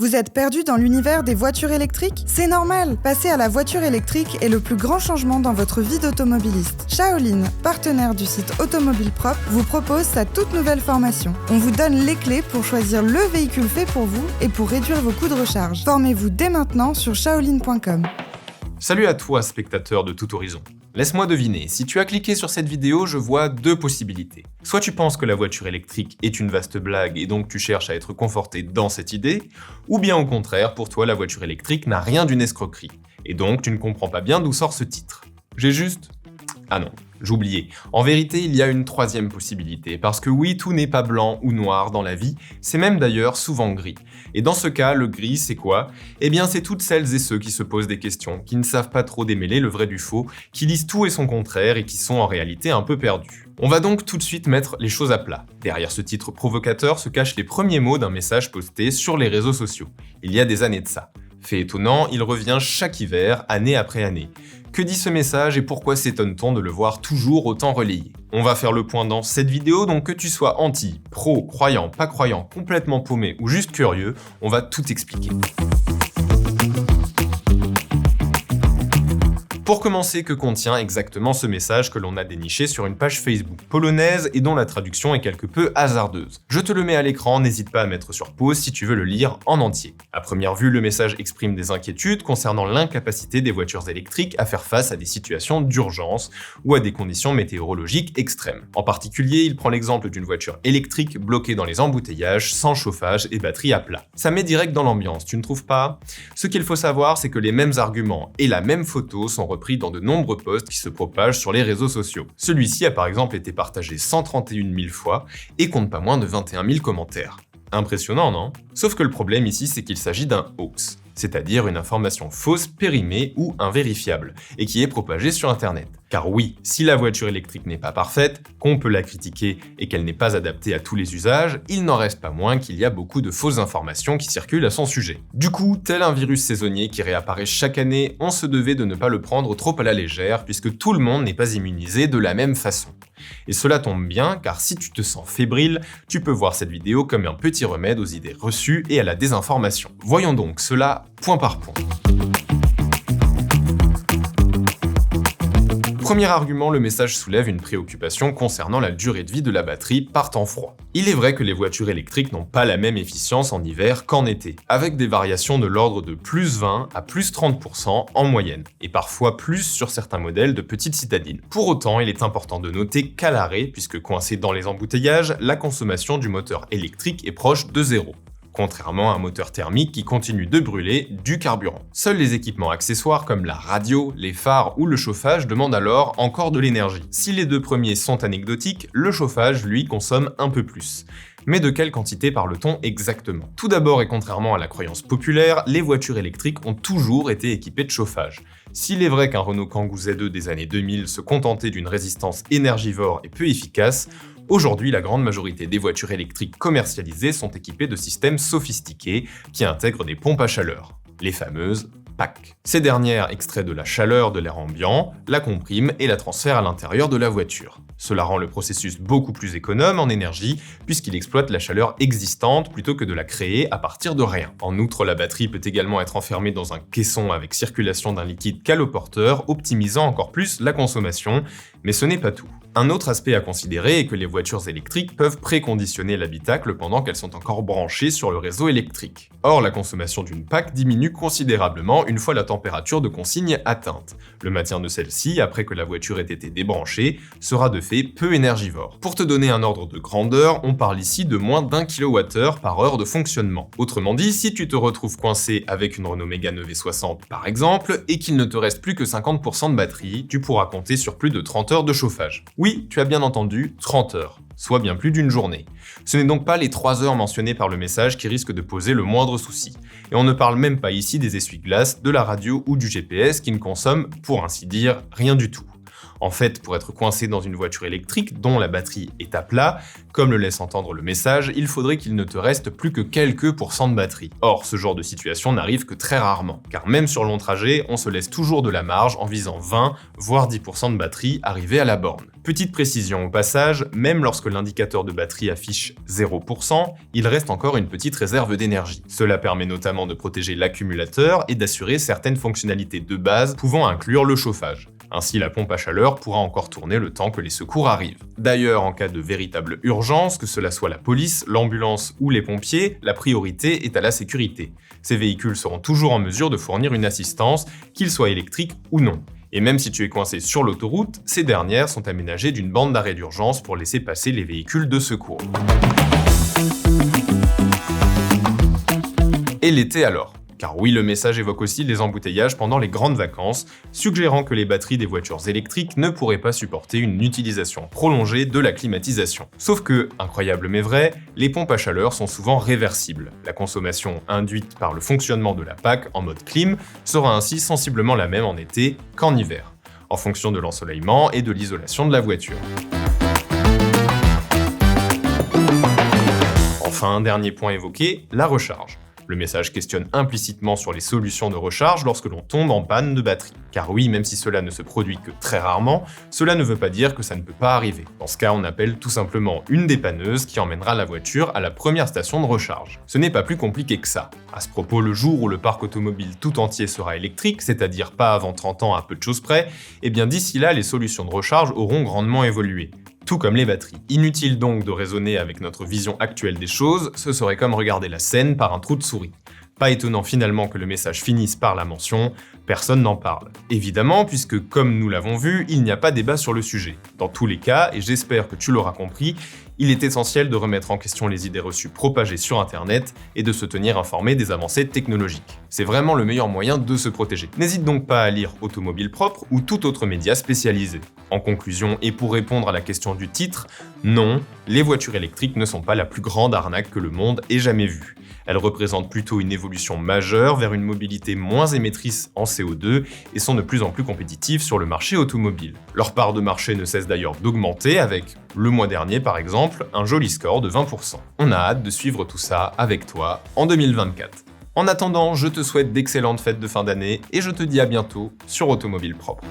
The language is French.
Vous êtes perdu dans l'univers des voitures électriques ? C'est normal! Passer à la voiture électrique est le plus grand changement dans votre vie d'automobiliste. Shaolin, partenaire du site Automobile Propre, vous propose sa toute nouvelle formation. On vous donne les clés pour choisir le véhicule fait pour vous et pour réduire vos coûts de recharge. Formez-vous dès maintenant sur shaolin.com. Salut à toi, spectateur de Tout Horizon. Laisse-moi deviner, si tu as cliqué sur cette vidéo, je vois deux possibilités. Soit tu penses que la voiture électrique est une vaste blague et donc tu cherches à être conforté dans cette idée, ou bien au contraire, pour toi la voiture électrique n'a rien d'une escroquerie, et donc tu ne comprends pas bien d'où sort ce titre. J'ai juste... Ah non, j'oubliais. En vérité, il y a une troisième possibilité, parce que oui, tout n'est pas blanc ou noir dans la vie, c'est même d'ailleurs souvent gris. Et dans ce cas, le gris, c'est quoi ? Eh bien, c'est toutes celles et ceux qui se posent des questions, qui ne savent pas trop démêler le vrai du faux, qui lisent tout et son contraire et qui sont en réalité un peu perdus. On va donc tout de suite mettre les choses à plat. Derrière ce titre provocateur se cachent les premiers mots d'un message posté sur les réseaux sociaux. Il y a des années de ça. Fait étonnant, il revient chaque hiver, année après année. Que dit ce message et pourquoi s'étonne-t-on de le voir toujours autant relayé ? On va faire le point dans cette vidéo, donc que tu sois anti, pro, croyant, pas croyant, complètement paumé ou juste curieux, on va tout expliquer. Pour commencer, que contient exactement ce message que l'on a déniché sur une page Facebook polonaise et dont la traduction est quelque peu hasardeuse ? Je te le mets à l'écran, n'hésite pas à mettre sur pause si tu veux le lire en entier. À première vue, le message exprime des inquiétudes concernant l'incapacité des voitures électriques à faire face à des situations d'urgence ou à des conditions météorologiques extrêmes. En particulier, il prend l'exemple d'une voiture électrique bloquée dans les embouteillages, sans chauffage et batterie à plat. Ça met direct dans l'ambiance, tu ne trouves pas ? Ce qu'il faut savoir, c'est que les mêmes arguments et la même photo sont repris dans de nombreux posts qui se propagent sur les réseaux sociaux. Celui-ci a par exemple été partagé 131 000 fois et compte pas moins de 21 000 commentaires. Impressionnant, non ? Sauf que le problème ici, c'est qu'il s'agit d'un hoax, c'est-à-dire une information fausse, périmée ou invérifiable, et qui est propagée sur Internet. Car oui, si la voiture électrique n'est pas parfaite, qu'on peut la critiquer et qu'elle n'est pas adaptée à tous les usages, il n'en reste pas moins qu'il y a beaucoup de fausses informations qui circulent à son sujet. Du coup, tel un virus saisonnier qui réapparaît chaque année, on se devait de ne pas le prendre trop à la légère, puisque tout le monde n'est pas immunisé de la même façon. Et cela tombe bien, car si tu te sens fébrile, tu peux voir cette vidéo comme un petit remède aux idées reçues et à la désinformation. Voyons donc cela point par point. Premier argument, le message soulève une préoccupation concernant la durée de vie de la batterie par temps froid. Il est vrai que les voitures électriques n'ont pas la même efficience en hiver qu'en été, avec des variations de l'ordre de plus 20 à plus 30% en moyenne, et parfois plus sur certains modèles de petites citadines. Pour autant, il est important de noter qu'à l'arrêt, puisque coincé dans les embouteillages, la consommation du moteur électrique est proche de zéro. Contrairement à un moteur thermique qui continue de brûler du carburant. Seuls les équipements accessoires comme la radio, les phares ou le chauffage demandent alors encore de l'énergie. Si les deux premiers sont anecdotiques, le chauffage, lui, consomme un peu plus. Mais de quelle quantité parle-t-on exactement ? Tout d'abord, et contrairement à la croyance populaire, les voitures électriques ont toujours été équipées de chauffage. S'il est vrai qu'un Renault Kangoo Z2 des années 2000 se contentait d'une résistance énergivore et peu efficace, aujourd'hui, la grande majorité des voitures électriques commercialisées sont équipées de systèmes sophistiqués qui intègrent des pompes à chaleur, les fameuses PAC. Ces dernières extraient de la chaleur de l'air ambiant, la compriment et la transfèrent à l'intérieur de la voiture. Cela rend le processus beaucoup plus économe en énergie puisqu'il exploite la chaleur existante plutôt que de la créer à partir de rien. En outre, la batterie peut également être enfermée dans un caisson avec circulation d'un liquide caloporteur, optimisant encore plus la consommation, mais ce n'est pas tout. Un autre aspect à considérer est que les voitures électriques peuvent préconditionner l'habitacle pendant qu'elles sont encore branchées sur le réseau électrique. Or, la consommation d'une PAC diminue considérablement une fois la température de consigne atteinte. Le maintien de celle-ci, après que la voiture ait été débranchée, sera de fait peu énergivore. Pour te donner un ordre de grandeur, on parle ici de moins d'1 kWh par heure de fonctionnement. Autrement dit, si tu te retrouves coincé avec une Renault Mégane EV60 par exemple, et qu'il ne te reste plus que 50% de batterie, tu pourras compter sur plus de 30 heures de chauffage. Oui, tu as bien entendu, 30 heures, soit bien plus d'une journée. Ce n'est donc pas les 3 heures mentionnées par le message qui risquent de poser le moindre souci. Et on ne parle même pas ici des essuie-glaces, de la radio ou du GPS qui ne consomment, pour ainsi dire, rien du tout. En fait, pour être coincé dans une voiture électrique dont la batterie est à plat, Comme le laisse entendre le message, il faudrait qu'il ne te reste plus que quelques pourcents de batterie. Or, ce genre de situation n'arrive que très rarement, car même sur long trajet, on se laisse toujours de la marge en visant 20, voire 10% de batterie arrivée à la borne. Petite précision au passage, même lorsque l'indicateur de batterie affiche 0%, il reste encore une petite réserve d'énergie. Cela permet notamment de protéger l'accumulateur et d'assurer certaines fonctionnalités de base pouvant inclure le chauffage. Ainsi, la pompe à chaleur pourra encore tourner le temps que les secours arrivent. D'ailleurs, en cas de véritable urgence, que cela soit la police, l'ambulance ou les pompiers, la priorité est à la sécurité. Ces véhicules seront toujours en mesure de fournir une assistance, qu'ils soient électriques ou non. Et même si tu es coincé sur l'autoroute, ces dernières sont aménagées d'une bande d'arrêt d'urgence pour laisser passer les véhicules de secours. Et l'été alors ? Car oui, le message évoque aussi les embouteillages pendant les grandes vacances, suggérant que les batteries des voitures électriques ne pourraient pas supporter une utilisation prolongée de la climatisation. Sauf que, incroyable mais vrai, les pompes à chaleur sont souvent réversibles. La consommation induite par le fonctionnement de la PAC en mode clim sera ainsi sensiblement la même en été qu'en hiver, en fonction de l'ensoleillement et de l'isolation de la voiture. Enfin, un dernier point évoqué, la recharge. Le message questionne implicitement sur les solutions de recharge lorsque l'on tombe en panne de batterie. Car oui, même si cela ne se produit que très rarement, cela ne veut pas dire que ça ne peut pas arriver. Dans ce cas, on appelle tout simplement une dépanneuse qui emmènera la voiture à la première station de recharge. Ce n'est pas plus compliqué que ça. À ce propos, le jour où le parc automobile tout entier sera électrique, c'est-à-dire pas avant 30 ans à peu de choses près, eh bien d'ici là, les solutions de recharge auront grandement évolué. Tout comme les batteries. Inutile donc de raisonner avec notre vision actuelle des choses, ce serait comme regarder la scène par un trou de souris. Pas étonnant finalement que le message finisse par la mention « personne n'en parle ». Évidemment, puisque comme nous l'avons vu, il n'y a pas débat sur le sujet. Dans tous les cas, et j'espère que tu l'auras compris, il est essentiel de remettre en question les idées reçues propagées sur Internet et de se tenir informé des avancées technologiques. C'est vraiment le meilleur moyen de se protéger. N'hésite donc pas à lire Automobile Propre ou tout autre média spécialisé. En conclusion, et pour répondre à la question du titre, non, les voitures électriques ne sont pas la plus grande arnaque que le monde ait jamais vue. Elles représentent plutôt une évolution majeure vers une mobilité moins émettrice en CO2 et sont de plus en plus compétitives sur le marché automobile. Leur part de marché ne cesse d'ailleurs d'augmenter avec, le mois dernier par exemple, un joli score de 20%. On a hâte de suivre tout ça avec toi en 2024. En attendant, je te souhaite d'excellentes fêtes de fin d'année et je te dis à bientôt sur Automobile Propre.